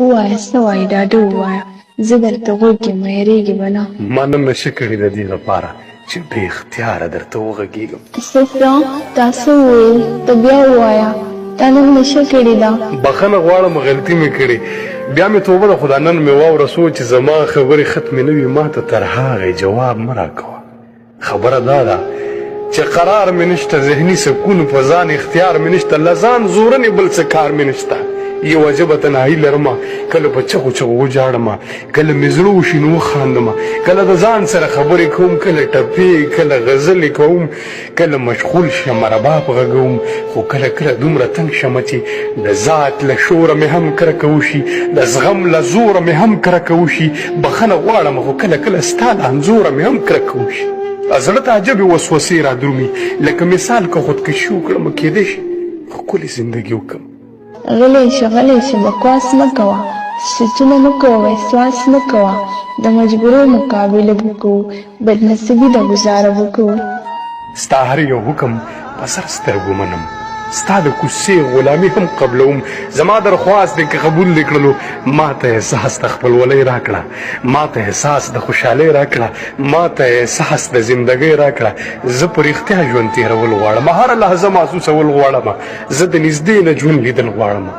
ووایه څه وایې ډاډه ووایه زه درته غوږ یم ویرېږې به نه. ما نه نشه کړې د دې لپاره چې بې اختیاره درته وغږېږم. څه تا څه وویل ته بیا ووایه تا نن نشه کړې ده. بخښنه غواړم غلطي مې کړې بیا مې توبه ده خو دا نن مې واوره سوچ چې زما خبرې ختمې نه وي ما ته تر هغې جواب مه راکوه. خبره دا ده چې قرار مې نشته ذهني سکون په ځان اختیار مې نشته له ځان زورنې بل څه کار مې نشته. یو عجبه تنهایي لرمه کله په چغو چغو وجاړمه کله مې زړه وشي نو وخاندمه کله د ځان سره خبرې کوم کله ټپې کله غزلې کوم کله مشغول شم رباب غږوم خو کله کله دومره تنګ شمه چې د ذات له شوره مې هم کرکه وشي د زغم له زوره مې هم کرکه وشي بخښنه غواړم خو کله کله ستا له انځوره مې هم کرکه وشي. زړه ته عجبې وسوسې رادرومي لکه مثال که خودکشي وکړم کیدای شي ښکلې زندګي وکړم. غلی شه بکواس مه کوه سوچونه مه کوه وسواس مه کوه د مجبورۍ مقابله به کوو بدنصیبي د ګزاره به کوو. ستا هر یو حکم په سر سترګو منم ستا د کوڅې غلامي هم قبلوم زما درخواست دی که قبول دې کړلو ما ته احساس د خپلولۍ راکړه ما ته احساس د خوشحالۍ راکړه ما ته احساس د زندګۍ راکړه زه په رښتیا ژوند تېرول غواړم هره لحظه محسوسول غواړم زه د نږدې نه ژوند لیدل غواړم.